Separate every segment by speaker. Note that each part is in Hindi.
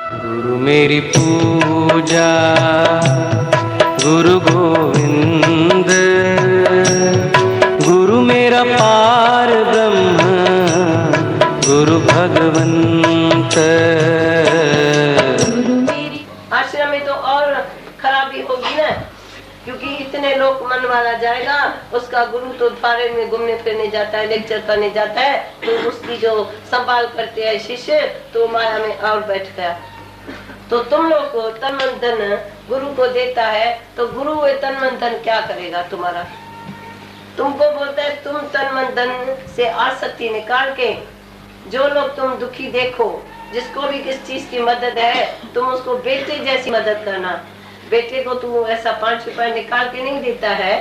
Speaker 1: गुरु मेरी पूजा गुरु गोविंद, गुरु मेरा पार ब्रह्म गुरु भगवंत।
Speaker 2: आश्रम में तो और खराबी होगी ना, क्योंकि इतने लोग मन वाला जाएगा, उसका गुरु तो द्वारे में घूमने फिरने जाता है, लेक्चर करने जाता है, तो उसकी जो संभाल करते हैं शिष्य, तो माया में और बैठ गया। तो तुम लोग को तन मन धन गुरु को देता है, तो गुरु वो तन मन धन क्या करेगा तुम्हारा? तुमको बोलता है तुम तन मन धन से आसक्ति निकाल के, जो लोग तुम दुखी देखो, जिसको भी किस चीज की मदद है, तुम उसको बेटे जैसी मदद करना। बेटे को तू ऐसा 5 रुपए निकाल के नहीं देता है,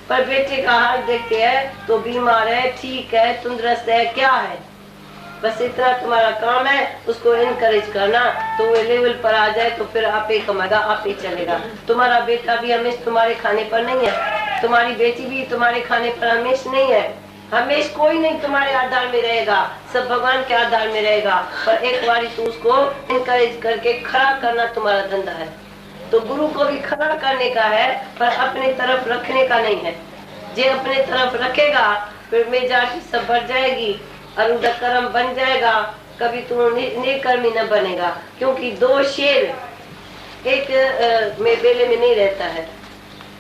Speaker 2: पर बेटे का हाल देखते है तो बीमार है, ठीक है, तंदुरुस्त है, क्या है, बस इतना तुम्हारा काम है उसको इनकरेज करना। तो वो लेवल पर आ जाए तो फिर आप ही कमाएगा, आप ही चलेगा। तुम्हारा बेटा भी हमेशा तुम्हारे खाने पर नहीं है, तुम्हारी बेटी भी तुम्हारे खाने पर हमेशा नहीं है, हमेशा कोई नहीं तुम्हारे आधार में रहेगा, सब भगवान के आधार में रहेगा। पर एक बारी तू उसको इनकरेज करके खड़ा करना तुम्हारा धंधा है। तो गुरु को भी खड़ा करने का है, पर अपने तरफ रखने का नहीं है। जे अपने तरफ रखेगा फिर मेजाज सब बढ़ जाएगी और उधर कर्म बन जाएगा, कभी तू निर्कर्मी न बनेगा। क्योंकि 2 शेर एक में बेले में नहीं रहता है,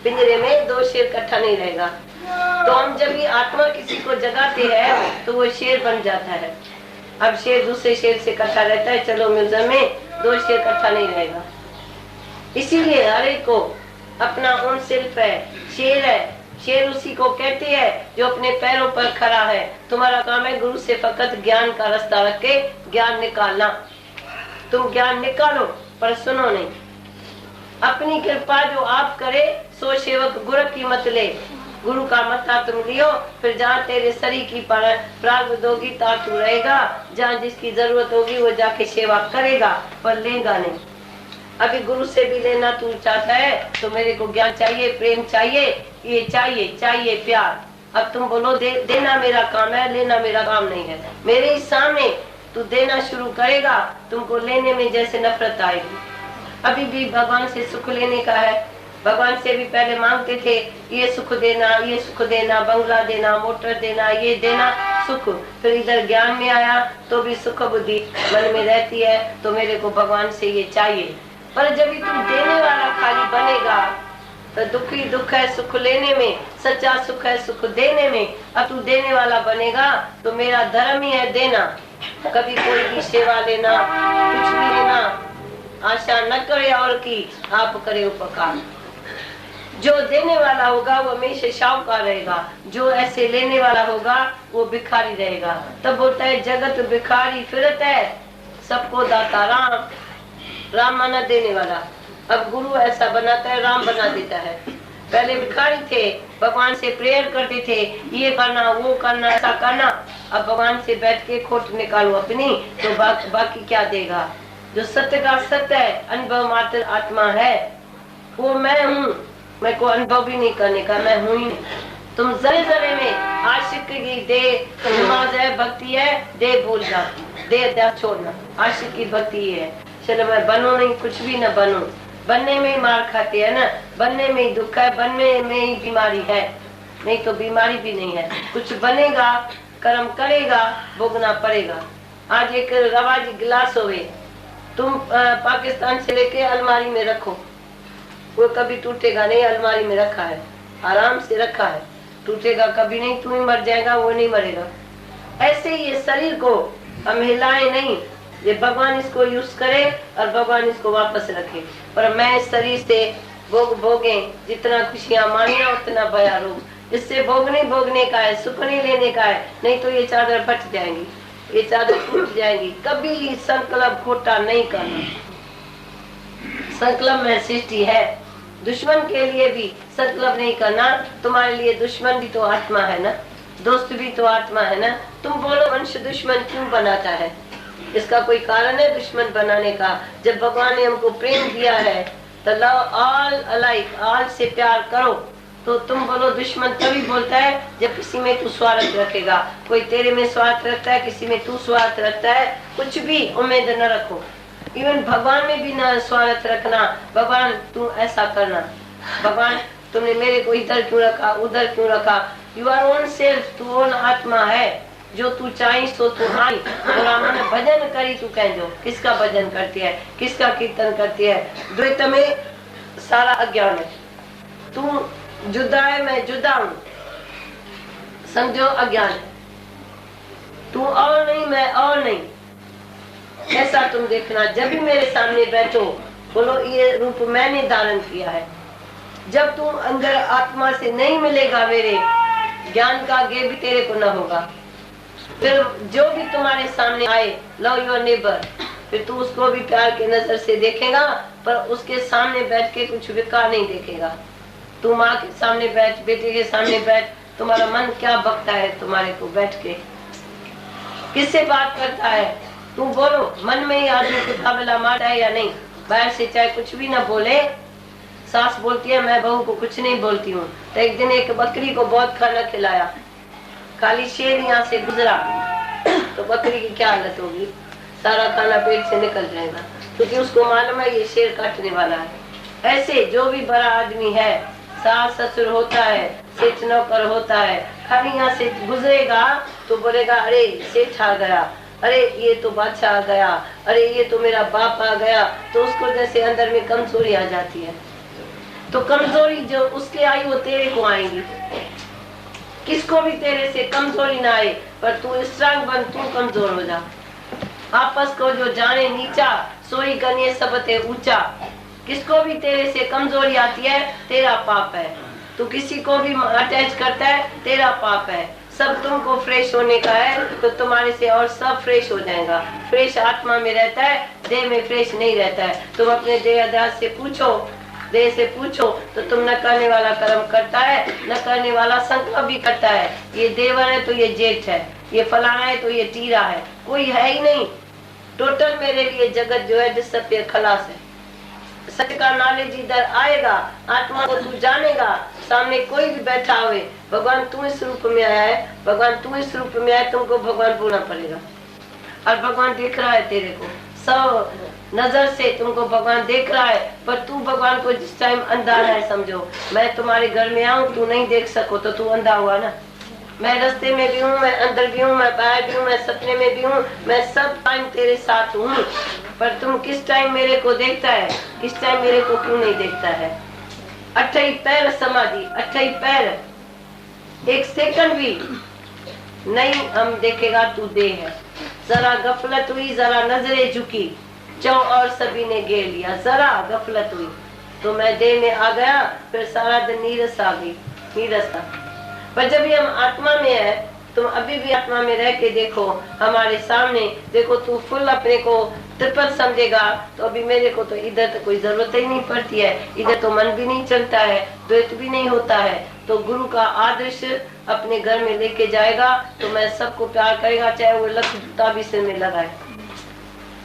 Speaker 2: पिंजरे में 2 शेर इकट्ठा नहीं रहेगा। तो हम जब भी आत्मा किसी को जगाते हैं तो वो शेर बन जाता है। अब शेर दूसरे शेर से इकट्ठा रहता है, चलो म्यूजियम में 2 शेर इकट्ठा नहीं रहेगा। इसीलिए हर एक को अपना उन सिर्फ है, शेर है। शेर उसी को कहते हैं जो अपने पैरों पर खड़ा है। तुम्हारा काम है गुरु से फकत ज्ञान का रास्ता रख के ज्ञान निकालना। तुम ज्ञान निकालो पर सुनो नहीं। अपनी कृपा जो आप करे सो सेवक गुरु की मत ले। गुरु का मत्था तुम लियो, फिर जहाँ तेरे शरीर की प्रारब्ध होगी ता तू रहेगा, जहाँ जिसकी जरूरत होगी वो जाके सेवा करेगा, पर लेगा नहीं। अभी गुरु से भी लेना तू चाहता है तो मेरे को ज्ञान चाहिए, प्रेम चाहिए, ये चाहिए प्यार। अब तुम बोलो देना मेरा काम है, लेना मेरा काम नहीं है। मेरे ही सामने तू देना शुरू करेगा, तुमको लेने में जैसे नफरत आएगी। अभी भी भगवान से सुख लेने का है। भगवान से भी पहले मांगते थे ये सुख देना, ये सुख देना, बंगला देना, मोटर देना, ये देना सुख। फिर इधर ज्ञान में आया तो भी सुख बुद्धि मन में रहती है, तो मेरे को भगवान से ये चाहिए। पर जब भी तुम देने वाला खाली बनेगा तो दुखी दुख है सुख लेने में, सच्चा सुख है सुख देने में। अब तू देने वाला बनेगा तो मेरा धर्म ही है देना। कभी कोई की सेवा लेना, कुछ भी लेना, आशा न करे और की, आप करे उपकार। जो देने वाला होगा वो हमेशा शाहूकार रहेगा, जो ऐसे लेने वाला होगा वो भिखारी रहेगा। तब बोलता है जगत भिखारी फिरत है, सबको दाता राम। राम माना देने वाला। अब गुरु ऐसा बनाता है, राम बना देता है। पहले भिखारी थे, भगवान से प्रेयर करते थे ये करना वो करना ऐसा करना। अब भगवान से बैठ के खोट निकालो अपनी, तो बाकी क्या देगा? जो सत्य का सत्य है, अनुभव मात्र आत्मा है, वो मैं हूँ। मैं को अनुभव भी नहीं करने का, मैं हूँ ही नहीं। तुम जरे जरे में आशिक की दे नमाज है, भक्ति है, दे भूल जाती, दे छोड़ना। आशिक की भक्ति है, चलो मैं बनू नहीं, कुछ भी न बनू। बनने में ही मार खाते है ना, बनने में ही दुख है, बनने में ही बीमारी है, नहीं तो बीमारी भी नहीं है। कुछ बनेगा, कर्म करेगा, भोगना पड़ेगा। आज एक रवाजी गिलास होवे, तुम पाकिस्तान से लेके अलमारी में रखो, वो कभी टूटेगा नहीं। अलमारी में रखा है, आराम से रखा है, टूटेगा कभी नहीं। तू ही मर जाएगा, वो नहीं मरेगा। ऐसे ही ये शरीर को हम हिलाए नहीं, ये भगवान इसको यूज करे और भगवान इसको वापस रखे। पर मैं इस शरीर से भोगे, जितना खुशियां मानिया उतना भया रोग। इससे भोगने का है, सुख नहीं लेने का है, नहीं तो ये चादर फट जाएंगी, ये चादर टूट जाएगी। कभी संकल्प खोटा नहीं करना। संकल्प में सृष्टि है, दुश्मन के लिए भी संकल्प नहीं करना। तुम्हारे लिए दुश्मन भी तो आत्मा है ना, दोस्त भी तो आत्मा है ना। तुम बोलो मनुष्य दुश्मन क्यों बनाता है? इसका कोई कारण है दुश्मन बनाने का? जब भगवान ने हमको प्रेम दिया है तो लव ऑल अलाइक, ऑल से प्यार करो। तो तुम बोलो दुश्मन तभी बोलता है जब किसी में तू स्वार्थ रखेगा। कोई तेरे में स्वार्थ रखता है, किसी में तू स्वार्थ रखता है, कुछ भी उम्मीद न रखो। इवन भगवान में भी ना स्वार्थ रखना, भगवान तू ऐसा करना, भगवान तुमने मेरे को इधर क्यों रखा, उधर क्यों रखा। यू आर ओन सेल्फ, तू ओन आत्मा है, जो तू चाहिए सो तू आई। बोला मैंने भजन करी तू कह जो, किसका भजन करती है, किसका कीर्तन करती है। द्वैत में सारा अज्ञान है, तू जुदा है मैं जुदा हूँ, समझो अज्ञान है। तू और नहीं मैं और नहीं, ऐसा तुम देखना। जब भी मेरे सामने बैठो बोलो ये रूप मैंने धारण किया है। जब तुम अंदर आत्मा से नहीं मिलेगा, मेरे ज्ञान का गे भी तेरे को न होगा। फिर जो भी तुम्हारे सामने आए, लव योर नेबर, फिर तू उसको भी प्यार के नजर से देखेगा, पर उसके सामने बैठ के कुछ विकार नहीं देखेगा। तू माँ के सामने बैठ, बेटे के सामने बैठ, तुम्हारा मन क्या बकता है तुम्हारे को बैठ के, किससे बात करता है तू बोलो। मन में ही आदमी कुत्ता बिल्ला मारता है या नहीं, बाहर से चाहे कुछ भी ना बोले। सास बोलती है मैं बहू को कुछ नहीं बोलती हूँ। तो एक दिन एक बकरी को बहुत खाना खिलाया, खाली शेर यहाँ से गुजरा तो बकरी की क्या हालत होगी, सारा खाना पेट से निकल जाएगा, क्योंकि उसको मालूम है ये शेर काटने वाला है। ऐसे जो भी बड़ा आदमी है, सास ससुर होता है, सेठ नौकर होता है, खाली यहाँ से गुजरेगा तो बोलेगा अरे सेठ आ गया, अरे ये तो बादशाह आ गया, अरे ये तो मेरा बाप आ गया। तो उसको जैसे अंदर में कमजोरी आ जाती है। तो कमजोरी जो उसके आई वो तेरे को आएगी। किसको भी तेरे से कमजोरी ना आए, पर तू स्ट्रांग बन, तू कमजोर हो जा। आपस को जो जाने नीचा, सोई करने सबते ऊंचा। किसको भी तेरे से कमजोरी आती है, तेरा पाप है। तू किसी को भी अटैच करता है, तेरा पाप है। सब तुमको फ्रेश होने का है, तो तुम्हारे से और सब फ्रेश हो जाएगा। फ्रेश आत्मा में रहता है, देह में फ्रेश नहीं रहता है। तुम अपने देह अध्यास से पूछो, देह से पूछो, तो तुम न करने वाला कर्म करता है, न करने वाला संकल्प भी करता है। ये देवर है तो ये जेठ है, ये फलाना है तो ये टीरा है, कोई है ही नहीं। टोटल मेरे लिए जगत जो है डिसअपियर, खलास है। सत्य का नॉलेज इधर आएगा, आत्मा को तू जानेगा। सामने कोई भी बैठा हुए, भगवान तू इस रूप में आया है, भगवान तू इस रूप में आया, तुमको भगवान बोलना पड़ेगा। और भगवान देख रहा है तेरे को, सब नजर से तुमको भगवान देख रहा है। पर तू भगवान को जिस टाइम अंधा है, समझो मैं तुम्हारे घर में आऊँ, तू नहीं देख सको तो तू अंधा हुआ ना। मैं रास्ते में भी हूँ, मैं अंदर भी हूँ, मैं बाहर भी हूँ, मैं सपने में भी हूँ, मैं सब टाइम तेरे साथ हूँ। पर तुम किस टाइम मेरे को देखता है, किस टाइम मेरे को क्यों नहीं देखता है। अट्ठाई पैर समाधि, अट्ठाई पैर, एक सेकंड भी नहीं हम देखेगा तू दे है। जरा गफलत हुई, जरा नजरें झुकी, चौ और सभी ने घेर लिया। जरा गफलत हुई तो मैं देह में आ गया, फिर सारा दिन नीरस आ गई, नीरस था। पर जब हम आत्मा में है, तुम अभी भी आत्मा में रह के देखो, हमारे सामने देखो, तू फुल अपने को त्रिपद समझेगा तो अभी मेरे को तो इधर तो कोई जरूरत ही नहीं पड़ती है, इधर तो मन भी नहीं चलता है, द्वैत भी नहीं होता है। तो गुरु का आदर्श अपने घर में लेके जाएगा तो मैं सबको प्यार करेगा, चाहे वो लक्ष्य जूता भी सिर में लगाए।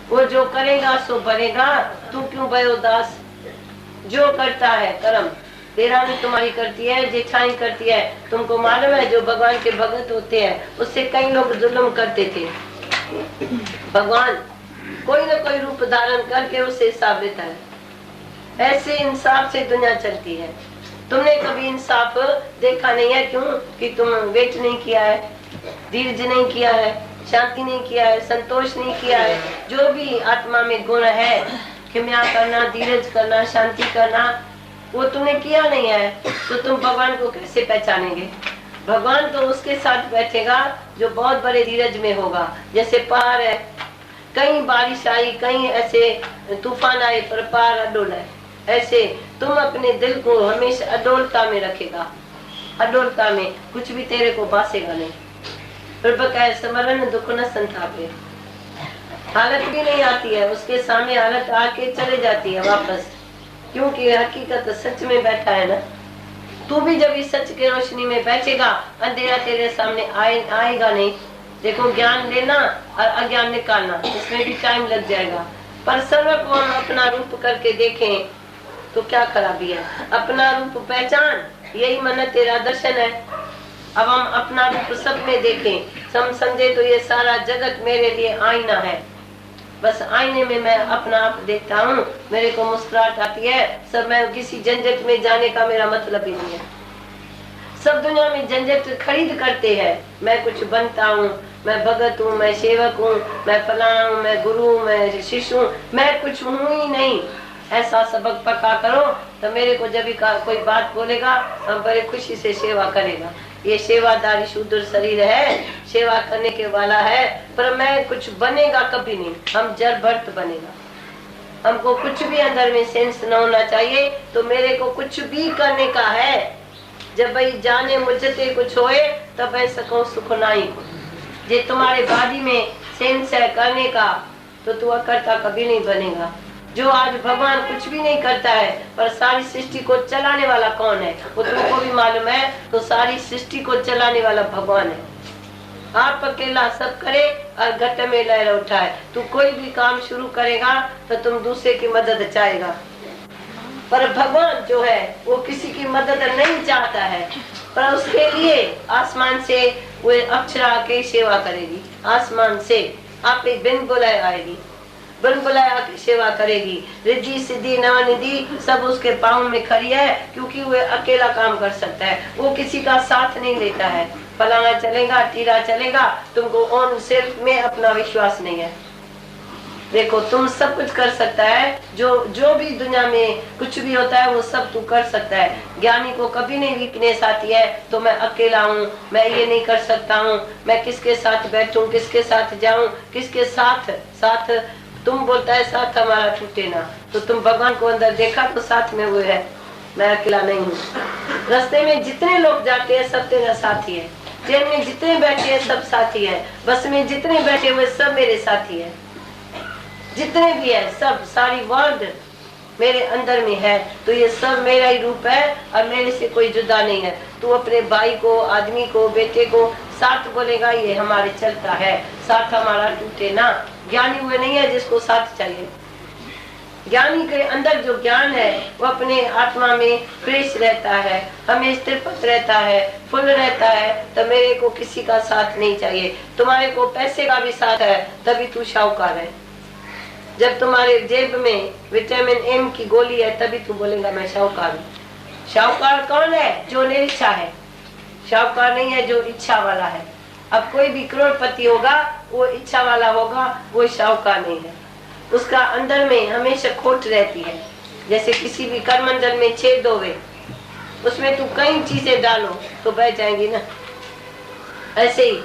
Speaker 2: वो जो करेगा सो बनेगा, तू क्यों भयो दास। जो करता है कर्म, देरानी तुम्हारी करती है, जेठानी करती है। तुमको मालूम है जो भगवान के भगत होते हैं उससे कई लोग जुल्म करते थे। भगवान कोई न कोई रूप धारण करके उससे हिसाब लेता है। ऐसे इंसाफ से दुनिया चलती है। तुमने कभी इंसाफ देखा नहीं है, क्यों कि तुम वेट नहीं किया है, धीरज नहीं किया है, शांति नहीं किया है, संतोष नहीं किया है। जो भी आत्मा में गुण है, क्षमा करना, धीरज करना, शांति करना, वो तुमने किया नहीं है, तो तुम भगवान को कैसे पहचानेंगे। भगवान तो उसके साथ बैठेगा जो बहुत बड़े धीरज में होगा। जैसे पहाड़ है, कहीं बारिश आई, कहीं ऐसे तूफान आए, पर पहाड़ अडोल है। ऐसे तुम अपने दिल को हमेशा अडोलता में रखेगा, अडोलता में कुछ भी तेरे को बासेगा नहीं। प्रभु का स्मरण दुख न संतापे, हालत भी नहीं आती है उसके सामने, हालत आके चले जाती है वापस, क्योंकि हकीकत सच में बैठा है ना। तू भी जब इस सच के रोशनी में बैठेगा, अंधेरा तेरे सामने आएगा नहीं। देखो ज्ञान लेना और अज्ञान निकालना, इसमें भी टाइम लग जाएगा। पर सर्व को हम अपना रूप करके देखें तो क्या खराबी है। अपना रूप पहचान, यही मन तेरा दर्शन है। अब हम अपना रूप सब में देखें, हम समझे तो ये सारा जगत मेरे लिए आईना है। बस आईने में मैं अपना आप देखता हूँ, मेरे को मुस्कुराहट आती है। सब मैं किसी झंझट में जाने का मेरा मतलब ही नहीं है। सब दुनिया में झंझट खरीद करते हैं। मैं कुछ बनता हूँ, मैं भगत हूँ, मैं सेवक हूँ, मैं फलाना हूँ, मैं गुरु हूँ, मैं शिष्य हूँ, मैं कुछ हूँ ही नहीं। ऐसा सबक पक्का करो तो मेरे को जब भी कोई बात बोलेगा हम बड़े खुशी से सेवा करेगा। ये सेवादारी शूद्र शरीर है, सेवा करने के वाला है, पर मैं कुछ बनेगा कभी नहीं। हम जड़ भर्त बनेगा। हमको कुछ भी अंदर में सेंस न होना चाहिए। तो मेरे को कुछ भी करने का है। जब भाई जाने मुझसे कुछ होए तब मैं सकूं सुख नाई को। जे तुम्हारे बाडी में सेंस है करने का तो तू अकर्ता कभी नहीं बनेगा। जो आज भगवान कुछ भी नहीं करता है, पर सारी सृष्टि को चलाने वाला कौन है वो तुमको भी मालूम है। तो सारी सृष्टि को चलाने वाला भगवान है। आप अकेला सब करे और घट में लहर उठाए। तू कोई भी काम शुरू करेगा तो तुम दूसरे की मदद चाहेगा, पर भगवान जो है वो किसी की मदद नहीं चाहता है। पर उसके लिए आसमान से वो अक्षरा के सेवा करेगी। आसमान से आप बिन बुलाए आएगी, बिन बुलाए आके सेवा करेगी। रिद्धि सिद्धि नवनिधि सब उसके पाँव में खड़ी है, क्योंकि वो अकेला काम कर सकता है। वो किसी का साथ नहीं लेता है। फलाना चलेगा, तीरा चलेगा, तुमको ऑन सेल्फ में अपना विश्वास नहीं है। देखो तुम सब कुछ कर सकता है। जो भी दुनिया में कुछ भी होता है वो सब तू कर सकता है। ज्ञानी को कभी नहीं वीकनेस आती है तो मैं अकेला हूँ, मैं ये नहीं कर सकता हूँ, मैं किसके साथ बैठूं, किसके साथ जाऊं, किसके साथ साथ तुम बोलता है साथ हमारा टूटे ना। तो तुम भगवान को अंदर देखा तो साथ में वो है, मैं अकेला नहीं हूँ। रास्ते में जितने लोग जाते हैं सब तेरा साथी है। ट्रेन में जितने बैठे हैं सब साथी है। बस में जितने बैठे हुए सब मेरे साथी है। जितने भी है सब, सारी वर्ल्ड मेरे अंदर में है। तो ये सब मेरा ही रूप है और मेरे से कोई जुदा नहीं है। तू अपने भाई को, आदमी को, बेटे को साथ बोलेगा, ये हमारे चलता है, साथ हमारा टूटे ना। ज्ञानी हुए नहीं है जिसको साथ चाहिए। ज्ञानी के अंदर जो ज्ञान है वो अपने आत्मा में फ्रेश रहता है, हमें स्थिरपत रहता है, फुल रहता है। तो मेरे को किसी का साथ नहीं चाहिए। तुम्हारे को पैसे का भी साथ है तभी तू शाहूकार है। जब तुम्हारे जेब में विटामिन एम की गोली है तभी तू बोलेगा मैं शाहूकार हूँ। शाहूकार कौन है? जो निरीक्षा है। शाहूकार नहीं है जो इच्छा वाला है। अब कोई भी करोड़पति होगा वो इच्छा वाला होगा, वो शाहूकार नहीं है। उसका अंदर में हमेशा खोट रहती है। जैसे किसी भी करमंडल में छेद होवे, उसमें तू कई चीजें डालो तो बह जाएंगी ना। ऐसे ही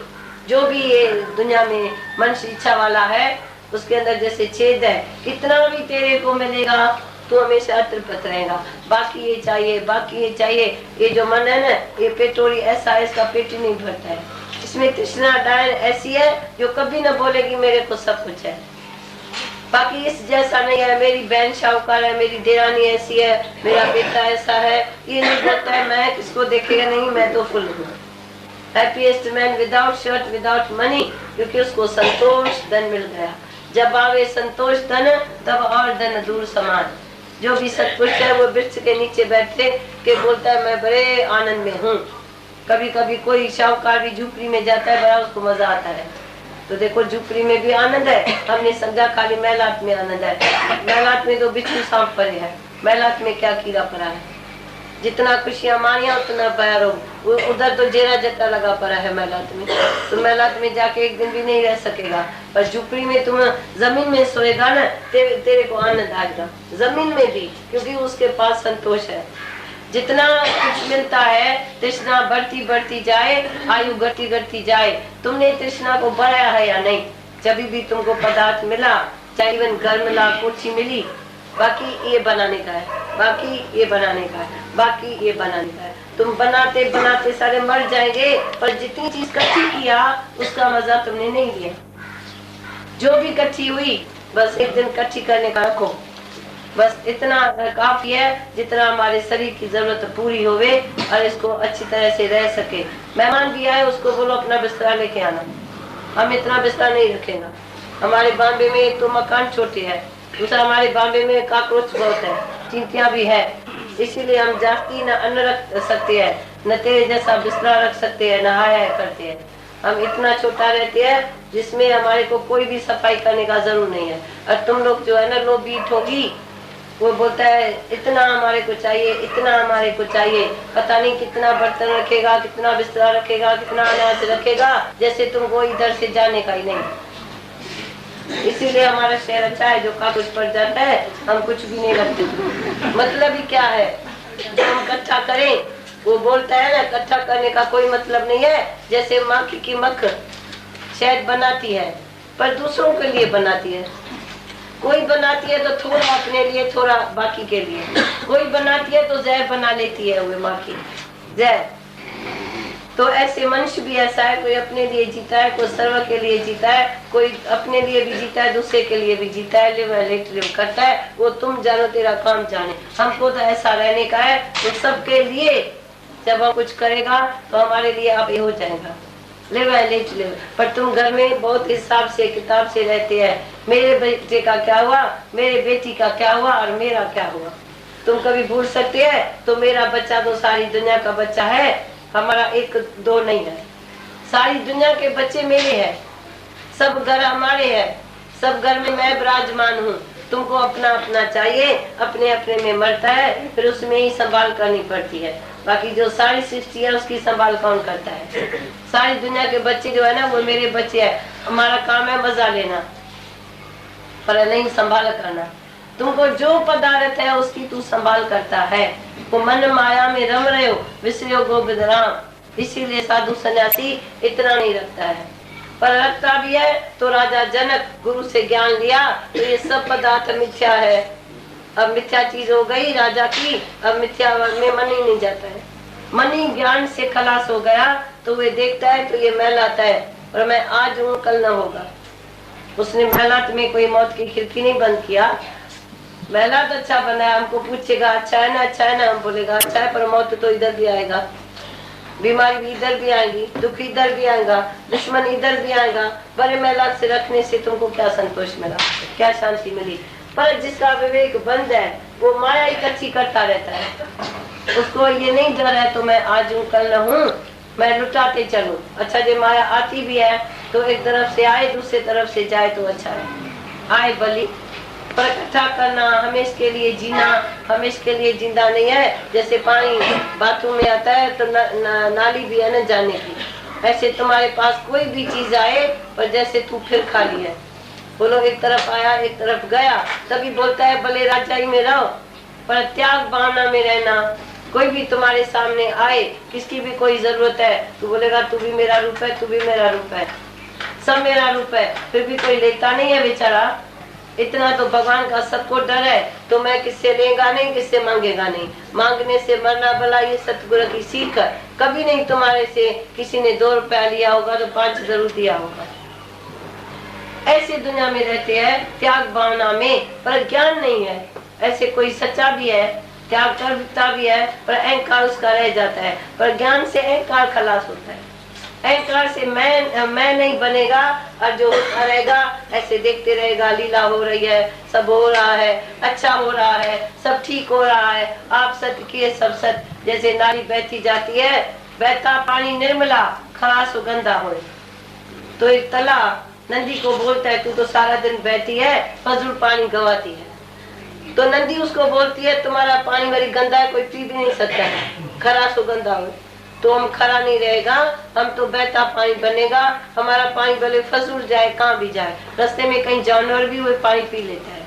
Speaker 2: जो भी ये दुनिया में मनुष्य इच्छा वाला है उसके अंदर जैसे छेद है, कितना भी तेरे को मिलेगा तो हमेशा अतृप्त रहेगा। बाकी ये चाहिए, बाकी ये चाहिए। ये जो मन है ना, ये पेटोरी ऐसा है, इसका पेट ही नहीं भरता है। इसमें तृष्णा डायन ऐसी है जो कभी न बोलेगी मेरे को सब कुछ है। बाकी इस जैसा नहीं है, मेरी बहन शाहूकार है, मेरी देरानी ऐसी है, मेरा बेटा ऐसा है, ये नहीं बोलता है। मैं किसको देखेगा नहीं, मैं तो फुल हूँ। Happiest man without shirt without money, क्योंकि उसको संतोष धन मिल गया। जब आवे संतोष धन तब और धन दूर समान। जो भी सत्पुरुष है वो वृक्ष के नीचे बैठते के बोलता है मैं बड़े आनंद में हूँ। कभी कभी कोई शाहूकार भी झुपड़ी में जाता है, बड़ा उसको मजा आता है। तो देखो झुपड़ी में भी आनंद है। हमने समझा खाली महलात में आनंद है। महलात में तो बिच्छू सांप पड़े है, महलात में क्या कीड़ा पड़ा है। जितना खुशियां मानिया उतना पैरो, उधर तो जेरा जट्टा लगा पड़ा है महलात में। तो महलात में जाके एक दिन भी नहीं रह सकेगा। पर झुपड़ी में तुम जमीन में सोएगा ना, तेरे को आनंद आएगा जमीन में भी, क्योंकि उसके पास संतोष है। जितना कुछ मिलता है तृष्णा बढ़ती बढ़ती जाए, आयु घटती घटती जाए। तुमने तृष्णा को बढ़ाया है या नहीं? जब भी तुमको पदार्थ मिला, चाहे इवन घर मिला, कुर्सी मिली, बाकी ये बनाने का है, बाकी ये बनाने का है, बाकी ये बनाने का है। तुम बनाते बनाते सारे मर जाएंगे, पर जितनी चीज इकट्ठी किया उसका मजा तुमने नहीं लिया। जो भी इकट्ठी हुई बस एक दिन इकट्ठी करने का रखो। बस इतना काफी है जितना हमारे शरीर की जरूरत पूरी होवे और इसको अच्छी तरह से रह सके। मेहमान भी आए उसको बोलो अपना बिस्तरा लेके आना। हम इतना बिस्तरा नहीं रखेगा। हमारे बॉम्बे में एक तो मकान छोटे है, दूसरा हमारे बॉम्बे में काकरोच बहुत है, चींटियां भी है। इसीलिए हम जास्ती न अन्न रख सकते हैं, न तेरे जैसा बिस्तरा रख सकते हैं, न हाया करते हैं। हम इतना छोटा रहते हैं जिसमें हमारे को कोई भी सफाई करने का जरूर नहीं है। और तुम लोग जो है ना लो बीट होगी, वो बोलता है इतना हमारे को चाहिए, इतना हमारे को चाहिए, पता नहीं कितना बर्तन रखेगा, कितना बिस्तरा रखेगा, कितना अनाज रखेगा, जैसे तुमको इधर से जाने का ही नहीं। इसीलिए हमारा शहर अच्छा है, जो कागज पड़ जाता है हम कुछ भी नहीं रखते। मतलब ही क्या है, जो हम इकट्ठा करें, वो बोलता है ना इकट्ठा करने का कोई मतलब नहीं है। जैसे माखी की मक्ख शहद बनाती है पर दूसरों के लिए बनाती है, कोई बनाती है तो थोड़ा अपने लिए, थोड़ा बाकी के लिए, कोई बनाती है तो जहर बना लेती है वो माखी जहर। तो ऐसे मनुष्य भी ऐसा है, कोई अपने लिए जीता है, कोई सर्व के लिए जीता है, कोई अपने लिए भी जीता है, दूसरे के लिए भी जीता है, लिव करता है। वो तुम जानो, तेरा काम जाने। हमको तो ऐसा रहने का है, तो सबके लिए जब हम कुछ करेगा तो हमारे लिए अब ये हो जाएगा लिव। पर तुम घर में बहुत हिसाब से किताब से रहते हैं, मेरे बेटे का क्या हुआ, मेरे बेटी का क्या हुआ और मेरा क्या हुआ। तुम कभी भूल सकते हैं? तो मेरा बच्चा तो सारी दुनिया का बच्चा है, हमारा एक दो नहीं है, सारी दुनिया के बच्चे मेरे हैं, सब घर हमारे हैं, सब घर में मैं विराजमान हूँ। तुमको अपना अपना चाहिए, अपने अपने में मरता है, फिर उसमें ही संभाल करनी पड़ती है। बाकी जो सारी सृष्टि है उसकी संभाल कौन करता है? सारी दुनिया के बच्चे जो है ना वो मेरे बच्चे हैं, हमारा काम है मजा लेना पर नहीं संभाल करना। तुमको जो पदार्थ है उसकी तू संभाल करता है, वो मन माया में रम रहे हो, विसर्यो गोविंद राम। इसीलिए साधु सन्यासी इतना नहीं रखता है, पर रखता भी है तो राजा जनक गुरु से ज्ञान लिया तो ये सब पदार्थ मिथ्या है। अब मिथ्या चीज हो गई राजा की, अब मिथ्या में मन ही नहीं जाता है। मन ही ज्ञान से खलास हो गया तो वे देखता है तो ये महलाता है, और मैं आज हूँ कल न होगा। उसने महलात में कोई मौत की खिड़की नहीं बंद किया, महलात अच्छा बनाया। हमको पूछेगा अच्छा है ना, हम बोलेगा अच्छा है, पर मौत तो इधर भी आएगा, बीमारी भी इधर भी आएगी, दुख इधर भी आएगा, दुश्मन इधर भी आएगा। बड़े महलात से रखने से तुमको क्या संतोष मिला, क्या शांति मिली? पर जिसका विवेक बंद है वो माया इकट्ठी करता रहता है, उसको ये नहीं डर है तो मैं आज हूँ कल न हूँ, मैं लुटाते चलूं। अच्छा जो माया आती भी है तो एक तरफ से आए दूसरे तरफ से जाए तो अच्छा है, आए बलि। पर इकट्ठा करना, हमेश के लिए जीना, हमेश के लिए जिंदा नहीं है। जैसे पानी बाथरूम में आता है तो नाली भी है न जाने की, ऐसे तुम्हारे पास कोई भी चीज आए पर जैसे तू फिर खाली है। बोलो एक तरफ आया एक तरफ गया, तभी बोलता है भले राजाई में रहो पर त्याग भावना में रहना। कोई भी तुम्हारे सामने आए, किसकी भी कोई जरूरत है, तू बोलेगा तू भी मेरा रूप है, तू भी मेरा रूप है, सब मेरा रूप है, फिर भी कोई लेता नहीं है बेचारा। इतना तो भगवान का सबको डर है, तो मैं किससे लेगा नहीं, किससे मांगेगा नहीं। मांगने से मरना भला, ये सतगुरु की सीख है। कभी नहीं तुम्हारे से किसी ने 2 रुपया लिया होगा तो 5 जरूर दिया होगा। ऐसे दुनिया में रहते हैं त्याग भावना में, पर ज्ञान नहीं है। ऐसे कोई सच्चा भी है, त्याग करता भी है, पर अहंकार उसका रह जाता है। पर ज्ञान से अहंकार खलास होता है। अहंकार से मैं नहीं बनेगा, और जो होता रहेगा ऐसे देखते रहेगा, लीला हो रही है, सब हो रहा है, अच्छा हो रहा है, सब ठीक हो रहा है, आप सत्य किए सब सत्य। जैसे नाली बहती जाती है, बहता पानी निर्मला, खरा सुगंधा हो, तो एक तला नंदी को बोलता है तू तो सारा दिन बहती है, फजूल पानी गवाती है। तो नंदी उसको बोलती है तुम्हारा पानी बड़ी गंदा है, कोई पी भी नहीं सकता है, खरा सुगंधा हो। तो हम खरा नहीं रहेगा, हम तो बहता पानी बनेगा। हमारा पानी भले फजूल जाए, कहाँ भी जाए, रास्ते में कहीं जानवर भी वो पानी पी लेता है,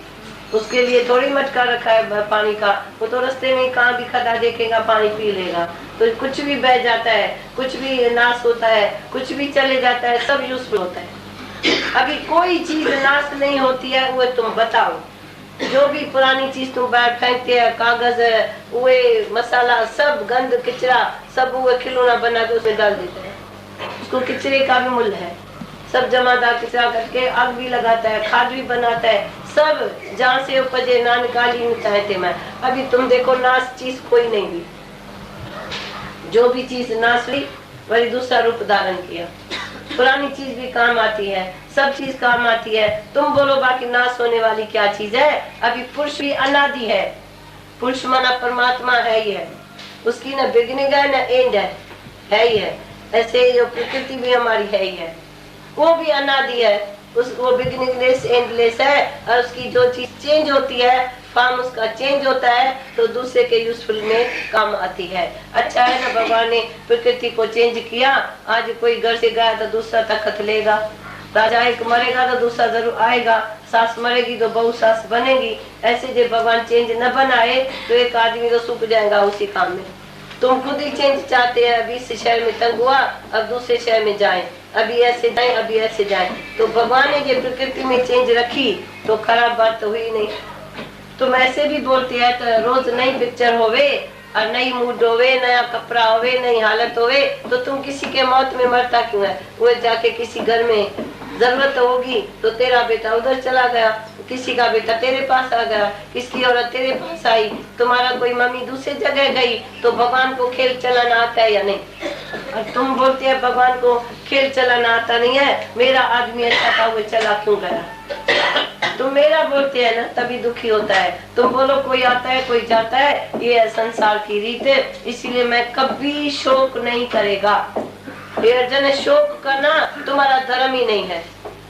Speaker 2: उसके लिए थोड़ी मटका रखा है पानी का, वो तो रास्ते में कहाँ भी खड्डा देखेगा पानी पी लेगा। तो कुछ भी बह जाता है, कुछ भी नाश होता है, कुछ भी चले जाता है, सब यूजफुल होता है। अभी कोई चीज नाश नहीं होती है, वो तुम बताओ। जो भी पुरानी चीज तुम बाहर फेंकते हैं, कागज वो मसाला, सब गंद किचरा, सब वो खिलौना बना के उसमें डाल देते हैं, उसको किचरे का भी मूल्य है। सब जमादार किचरा करके आग भी लगाता है, खाद भी बनाता है, सब जहाँ से उपजे ना निकाली चाहते मैं। अभी तुम देखो नाश चीज कोई नहीं हुई, जो भी चीज नाश हुई वही दूसरा रूप धारण किया। पुरानी चीज भी काम आती है, सब चीज काम आती है। तुम बोलो बाकी नाश होने वाली क्या चीज है? अभी पुरुष भी अनादि है, पुरुष माना परमात्मा है ही है, उसकी न बिगनिंग है न एंड है ही है। ऐसे जो प्रकृति भी हमारी है ही है, वो भी अनादि है, वो बिगिनिंगलेस एंडलेस है, और उसकी जो चीज चेंज होती है, फॉर्म उसका चेंज होता है तो दूसरे के यूजफुल में काम आती है। अच्छा है ना, भगवान ने प्रकृति को चेंज किया। आज कोई घर से गया तो दूसरा तखत लेगा, राजा एक मरेगा तो दूसरा जरूर आएगा, सास मरेगी तो बहू सास बनेगी। ऐसे जब भगवान चेंज न बनाए तो एक आदमी तो सूख जाएगा उसी काम में। तुम खुद ही चेंज चाहते हैं, अभी इस शहर में तंग हुआ अब दूसरे शहर में जाएं, अभी ऐसे जाएं अभी ऐसे जाएं। तो भगवान ने जो प्रकृति में चेंज रखी तो खराब बात तो हुई नहीं। तुम ऐसे भी बोलते हैं तो रोज नई पिक्चर होवे और नई मूड होवे, नया कपड़ा होवे, नई हालत होवे, तो तुम किसी के मौत में मरता क्यों है? वो जाके किसी घर में जरूरत होगी तो तेरा बेटा उधर चला गया, किसी का बेटा तेरे पास आ गया, किसकी औरत तेरे पास आई, तुम्हारा कोई मम्मी दूसरी जगह गई। तो भगवान को खेल चलाना आता है या नहीं? और तुम बोलते हैं भगवान को खेल चलाना आता नहीं है, मेरा आदमी अच्छा था वो चला क्यों गया? तुम मेरा बोलते हैं ना तभी दुखी होता है। तुम बोलो कोई आता है कोई जाता है, ये है संसार की रीत है, इसीलिए मैं कभी शोक नहीं करेगा। हे अर्जुन, शोक करना तुम्हारा धर्म ही नहीं है।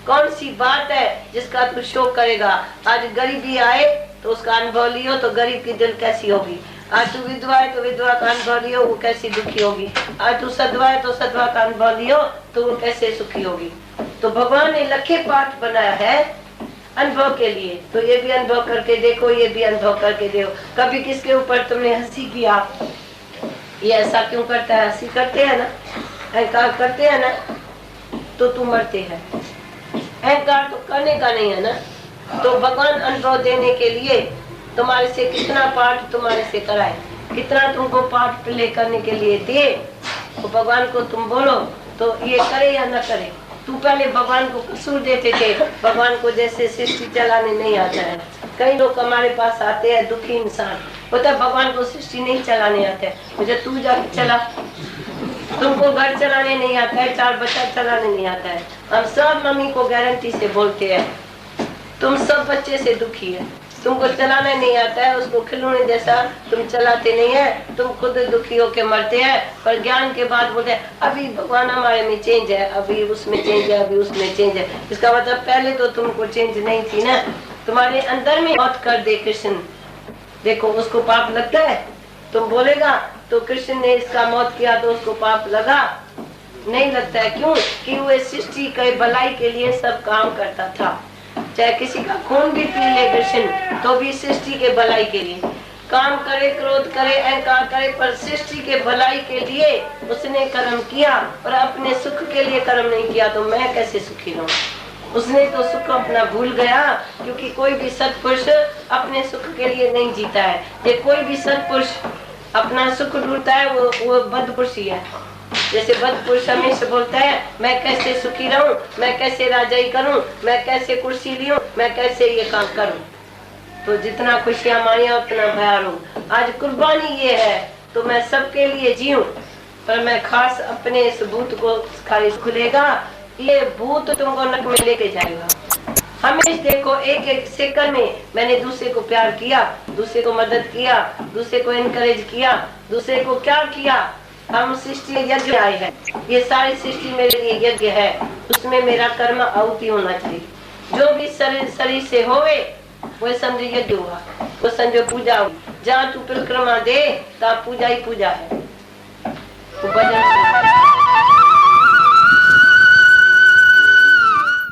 Speaker 2: कौन सी बात है जिसका तू शोक करेगा? आज गरीबी आए तो उसका अनुभव लियो तो गरीब की दिल कैसी होगी। आज तू विधवा है तो विधवा का अनुभव लियो, वो कैसी दुखी होगी। आज तू सधवा है तो सधवा का अनुभव लियो तो वो कैसे सुखी होगी। तो भगवान ने लखे पाठ बनाया है अनुभव के लिए, तो ये भी अनुभव करके देखो, ये भी अनुभव करके देखो। कभी किसके ऊपर तुमने हंसी किया, ये ऐसा क्यों करता है? हंसी करते हैं ना, अहंकार करते हैं ना, तो तुम मरते हैं। अहंकार तो करने का नहीं है ना। तो भगवान अनुभव देने के लिए तुम्हारे से कितना पाठ तुम्हारे से कराए, कितना तुमको पाठ प्ले करने के लिए दे, तो भगवान को तुम बोलो तो ये करे या न करे। तू पहले भगवान को कसूर देते थे, भगवान को जैसे सृष्टि चलाने नहीं आता है। कई लोग हमारे पास आते हैं दुखी इंसान, बोलता भगवान को सृष्टि नहीं चलाने आता है। मुझे तू जाके चला, तुमको घर चलाने नहीं आता है, 4 बच्चा चलाने नहीं आता है। हम सब मम्मी को गारंटी से बोलते हैं तुम सब बच्चे से दुखी है, तुमको चलाना नहीं आता है, उसको खिलौने जैसा तुम चलाते नहीं है, तुम खुद दुखी होके मरते हैं। पर ज्ञान के बाद बोलते हैं अभी भगवान हमारे में चेंज है, अभी उसमें चेंज है, अभी उसमें चेंज है। इसका मतलब पहले तो तुमको चेंज नहीं थी ना। तुम्हारे अंदर में मौत कर दे कृष्ण, देखो उसको पाप लगता है। तुम बोलेगा तो कृष्ण ने इसका मौत किया तो उसको पाप लगा? नहीं लगता है। क्यों? कि वो सृष्टि के भलाई के लिए सब काम करता था। चाहे किसी का खून भी पी ले कृष्ण तो भी सृष्टि के भलाई के लिए काम करे, क्रोध करे, अहंकार करे, पर सृष्टि के भलाई के लिए उसने कर्म किया और अपने सुख के लिए कर्म नहीं किया। तो मैं कैसे सुखी रहूं? उसने तो सुख अपना भूल गया, क्योंकि कोई भी सत्पुरुष अपने सुख के लिए नहीं जीता है। ये कोई भी सत्पुरुष अपना सुख ढूंढता है वो बदपुरुषी है। जैसे बदपुरुष हमेशा बोलता है मैं कैसे सुखी रहूं, मैं कैसे राजाई करूं, मैं कैसे कुर्सी लूं, मैं कैसे ये काम करूं। तो जितना खुशियां मानिया उतना भयार हूँ। आज कुर्बानी ये है तो मैं सबके लिए जीऊं, पर मैं खास अपने इस भूत को खाली खुलेगा, ये भूत तुमको नरक में लेके जाएगा। हमेशा देखो एक एक सेकंड में मैंने दूसरे को प्यार किया, दूसरे को मदद किया, दूसरे को इनकरेज किया, दूसरे को क्या किया। हम सृष्टि यज्ञ आए हैं, ये सारी सृष्टि मेरे लिए यज्ञ है, उसमें मेरा कर्म आहुति होना चाहिए। जो भी शरीर से होवे वो समझो यज्ञ हुआ, वो समझो पूजा हुई। जहाँ तू परिक्रमा दे तब पूजा ही पूजा है। वो भजन